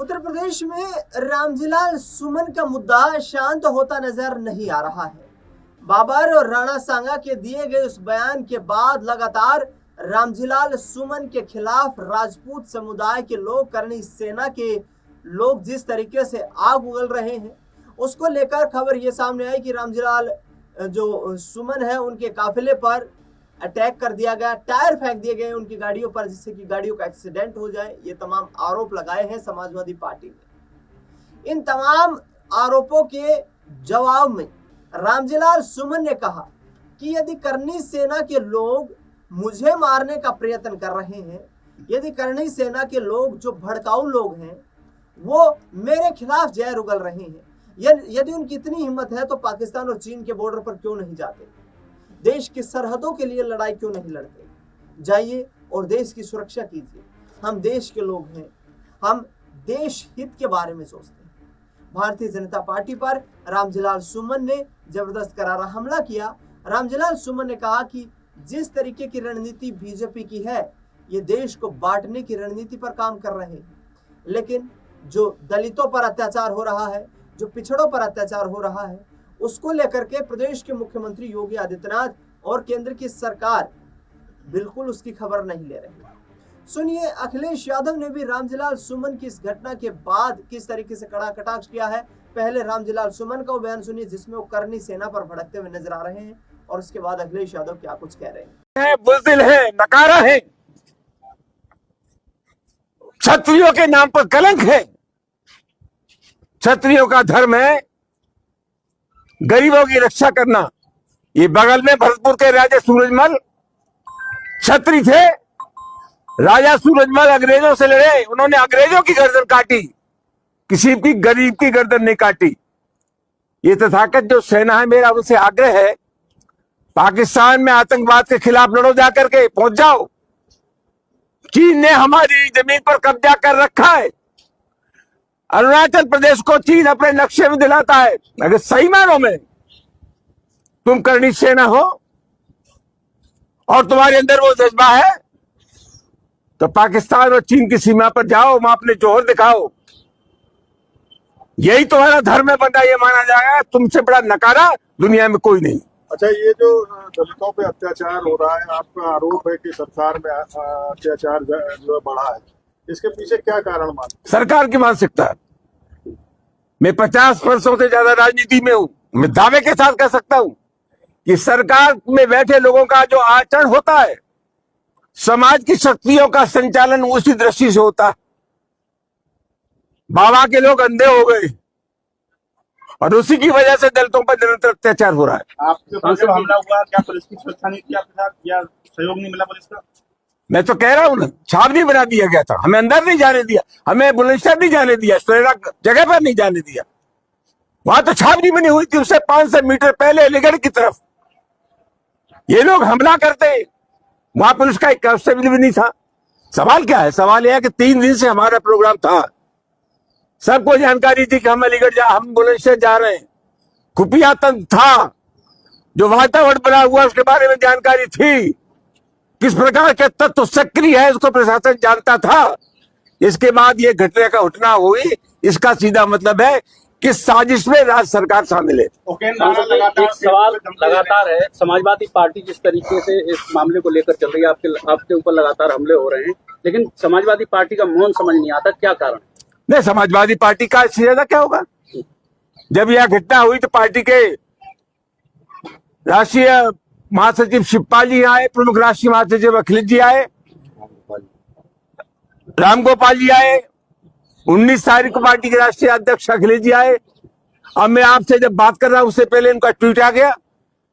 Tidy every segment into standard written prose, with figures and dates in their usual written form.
उत्तर प्रदेश में रामजीलाल सुमन का मुद्दा शांत होता नजर नहीं आ रहा है। बाबर और राणा सांगा के दिए गए उस बयान के बाद लगातार रामजीलाल सुमन के खिलाफ राजपूत समुदाय के लोग, करनी सेना के लोग जिस तरीके से आग उगल रहे हैं, उसको लेकर खबर ये सामने आई कि रामजीलाल जो सुमन है उनके काफिले पर अटैक कर दिया गया, टायर फेंक दिए गए उनकी गाड़ियों पर जिससे कि गाड़ियों का एक्सीडेंट हो जाए। ये तमाम आरोप लगाए हैं समाजवादी पार्टी ने। इन तमाम आरोपों के जवाब में रामजीलाल सुमन ने कहा कि यदि करनी सेना के लोग मुझे मारने का प्रयत्न कर रहे हैं, यदि करनी सेना के लोग जो भड़काऊ लोग हैं वो मेरे खिलाफ जहर उगल रहे हैं, यदि उनकी इतनी हिम्मत है तो पाकिस्तान और चीन के बॉर्डर पर क्यों नहीं जाते, देश की सरहदों के लिए लड़ाई क्यों नहीं लड़ते? जाइए और देश की सुरक्षा कीजिए। हम देश के लोग हैं, हम देश हित के बारे में सोचते हैं। भारतीय जनता पार्टी पर रामजीलाल सुमन ने जबरदस्त करारा हमला किया। रामजीलाल सुमन ने कहा कि जिस तरीके की रणनीति बीजेपी की है, ये देश को बांटने की रणनीति पर काम कर रहे हैं, लेकिन जो दलितों पर अत्याचार हो रहा है, जो पिछड़ों पर अत्याचार हो रहा है, उसको लेकर के प्रदेश के मुख्यमंत्री योगी आदित्यनाथ और केंद्र की सरकार बिल्कुल उसकी खबर नहीं ले रही। सुनिए, अखिलेश यादव ने भी रामजीलाल सुमन की इस घटना के बाद किस तरीके से कड़ा कटाक्ष किया है। पहले रामजीलाल सुमन का वो बयान सुनिए जिसमें वो करनी सेना पर भड़कते हुए नजर आ रहे हैं, और उसके बाद अखिलेश यादव क्या कुछ कह रहे हैं। बुज़दिल है, नकारा है, क्षत्रियों के नाम पर कलंक है। क्षत्रियों का धर्म है गरीबों की रक्षा करना। ये बगल में भरतपुर के राजा सूरजमल क्षत्रिय थे। राजा सूरजमल अंग्रेजों से लड़े, उन्होंने अंग्रेजों की गर्दन काटी, किसी भी गरीब की गर्दन नहीं काटी। ये तथाकथ जो सेना है, मेरा उनसे आग्रह है, पाकिस्तान में आतंकवाद के खिलाफ लड़ो, जाकर के पहुंच जाओ। चीन ने हमारी जमीन पर कब्जा कर रखा है। अरुणाचल प्रदेश को चीन अपने नक्शे में दिलाता है। अगर सही मानों में तुम करनी सेना हो और तुम्हारे अंदर वो जज्बा है, तो पाकिस्तान और चीन की सीमा पर जाओ, वहां अपने जोहर दिखाओ। यही तुम्हारा धर्म है, बंदा ये माना जाएगा। तुमसे बड़ा नकारा दुनिया में कोई नहीं। अच्छा, ये जो दलितों पे अत्याचार हो रहा है, आपका आरोप है कि सरकार में अत्याचार जो बढ़ा है, इसके पीछे क्या कारण मानते? सरकार की मानसिकता। मैं 50 वर्षों से ज्यादा राजनीति में हूं, मैं दावे के साथ कह सकता हूं कि सरकार में बैठे लोगों का जो आचरण होता है, समाज की शक्तियों का संचालन उसी दृष्टि से होता है। बाबा के लोग अंधे हो गए और उसी की वजह से दलितों पर निरंतर अत्याचार हो रहा है। आपके पास जब हमला हुआ, क्या पुलिस की सुरक्षा नहीं की आपके साथ, या सहयोग नहीं मिला पुलिस का? मैं तो कह रहा हूं ना, छावनी बना दिया गया था, हमें अंदर नहीं जाने दिया, हमें बुलंदशहर नहीं जाने दिया, सुरेरा जगह पर नहीं जाने दिया। वहां तो छावनी बनी हुई थी, उससे 500 मीटर पहले अलीगढ़ की तरफ ये लोग हमला करते, वहां पुलिस का एक कांस्टेबल भी नहीं था। सवाल क्या है? सवाल यह है कि 3 दिन से हमारा प्रोग्राम था, सबको जानकारी थी कि हम अलीगढ़ हम बुलंदशहर जा रहे हैं, खुफिया तंत्र था, जो वातावरण बना हुआ उसके बारे में जानकारी थी, किस प्रकार के तत्व सक्रिय है उसको प्रशासन जानता था। इसके बाद ये घटना का घटना हुई, इसका सीधा मतलब है कि साजिश में राज्य सरकार शामिल है। एक सवाल लगातार है, समाजवादी पार्टी जिस तरीके से इस मामले को लेकर चल रही है, आपके ऊपर लगातार हमले हो रहे हैं, लेकिन समाजवादी पार्टी का मौन समझ नहीं आता, क्या कारण? नहीं, समाजवादी पार्टी का इससे ज्यादा क्या होगा? जब यह घटना हुई तो पार्टी के राष्ट्रीय महासचिव शिवपाल जी आए, प्रमुख राष्ट्रीय महासचिव अखिलेश जी आए, रामगोपाल जी आए, 19 तारीख को पार्टी के राष्ट्रीय अध्यक्ष अखिलेश जी आए। अब मैं आपसे जब बात कर रहा हूं उससे पहले इनका ट्वीट आ गया।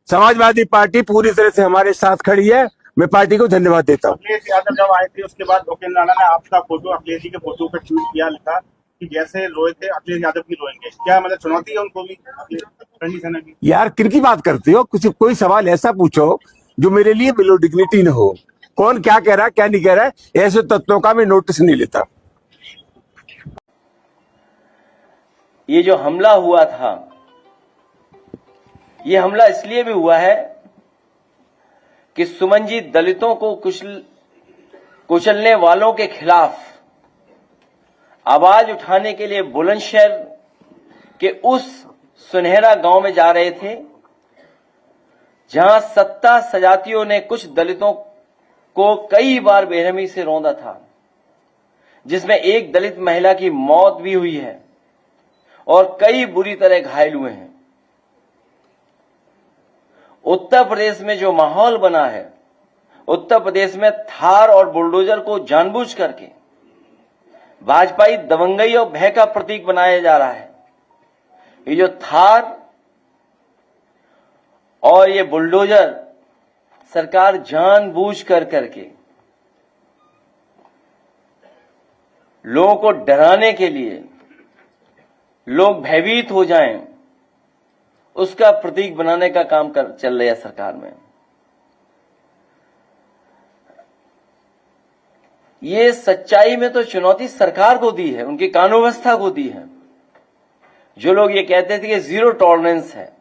समाजवादी पार्टी पूरी तरह से हमारे साथ खड़ी है, मैं पार्टी को धन्यवाद देता हूँ। अखिलेश यादव जब आए थे उसके बाद भूपेंद्र राणा ने आपका फोटो, अखिलेश जी के फोटो पे ट्वीट किया, लिखा कि जैसे रोए थे अखिलेश यादव की रोएंगे। क्या मतलब चुनौती है उनको भी, करनी सेना की? यार किनकी बात करते हो? कोई सवाल ऐसा पूछो जो मेरे लिए बिलो डिग्निटी न हो। कौन क्या कह रहा है क्या नहीं कह रहा है, ऐसे तत्वों का मैं नोटिस नहीं लेता। ये जो हमला हुआ था, ये हमला इसलिए भी हुआ है कि सुमन जी दलितों को कुचलने वालों के खिलाफ आवाज उठाने के लिए बुलंदशहर के उस सुनहरा गांव में जा रहे थे जहां सत्ता सजातियों ने कुछ दलितों को कई बार बेरहमी से रौंदा था, जिसमें एक दलित महिला की मौत भी हुई है और कई बुरी तरह घायल हुए हैं। उत्तर प्रदेश में जो माहौल बना है, उत्तर प्रदेश में थार और बुलडोजर को जानबूझ करके भाजपाई दबंगई और भय का प्रतीक बनाया जा रहा है। ये जो थार और ये बुलडोजर सरकार जानबूझ करके लोगों को डराने के लिए, लोग भयभीत हो जाएं, उसका प्रतीक बनाने का काम चल रहा है सरकार में। ये सच्चाई में तो चुनौती सरकार को दी है, उनकी कानून व्यवस्था को दी है। जो लोग ये कहते थे कि जीरो टॉलरेंस है,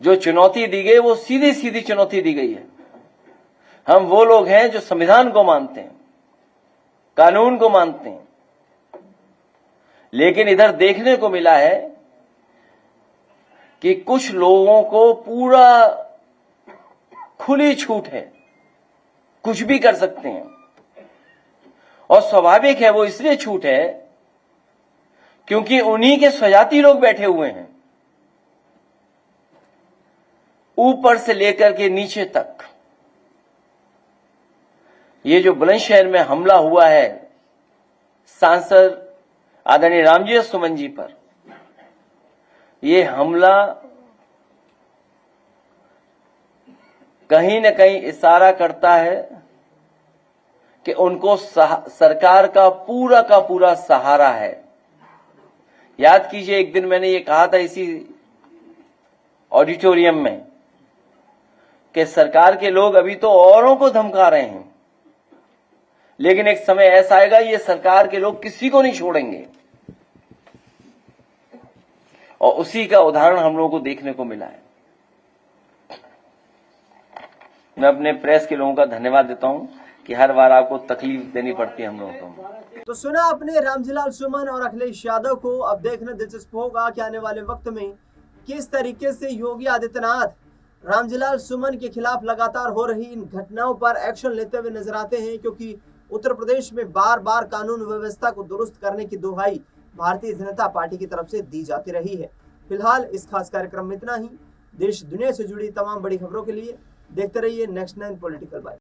जो चुनौती दी गई वो सीधी सीधी चुनौती दी गई है। हम वो लोग हैं जो संविधान को मानते हैं, कानून को मानते हैं, लेकिन इधर देखने को मिला है कि कुछ लोगों को पूरा खुली छूट है, कुछ भी कर सकते हैं। और स्वाभाविक है, वो इसलिए छूट है क्योंकि उन्हीं के स्वजाति लोग बैठे हुए हैं, ऊपर से लेकर के नीचे तक। ये जो बुलंदशहर में हमला हुआ है सांसद आदरणीय रामजी सुमन जी पर, ये हमला कहीं न कहीं इशारा करता है कि उनको सरकार का पूरा सहारा है। याद कीजिए, एक दिन मैंने ये कहा था इसी ऑडिटोरियम में कि सरकार के लोग अभी तो औरों को धमका रहे हैं, लेकिन एक समय ऐसा आएगा ये सरकार के लोग किसी को नहीं छोड़ेंगे। और उसी का उदाहरण हम लोगों को देखने को मिला है। मैं अपने प्रेस के लोगों का धन्यवाद देता हूं कि हर बार आपको तकलीफ देनी पड़ती है हम लोगों को। तो सुना अपने रामजीलाल सुमन और अखिलेश यादव को। अब देखना दिलचस्प होगा कि आने वाले वक्त में किस तरीके से योगी आदित्यनाथ रामजीलाल सुमन के खिलाफ लगातार हो रही इन घटनाओं पर एक्शन लेते हुए नजर आते हैं, क्योंकि उत्तर प्रदेश में बार बार कानून व्यवस्था को दुरुस्त करने की दुहाई भारतीय जनता पार्टी की तरफ से दी जाती रही है। फिलहाल इस खास कार्यक्रम में इतना ही। देश दुनिया से जुड़ी तमाम बड़ी खबरों के लिए देखते रहिए नेक्स्ट 9 पॉलिटिकल बाइट।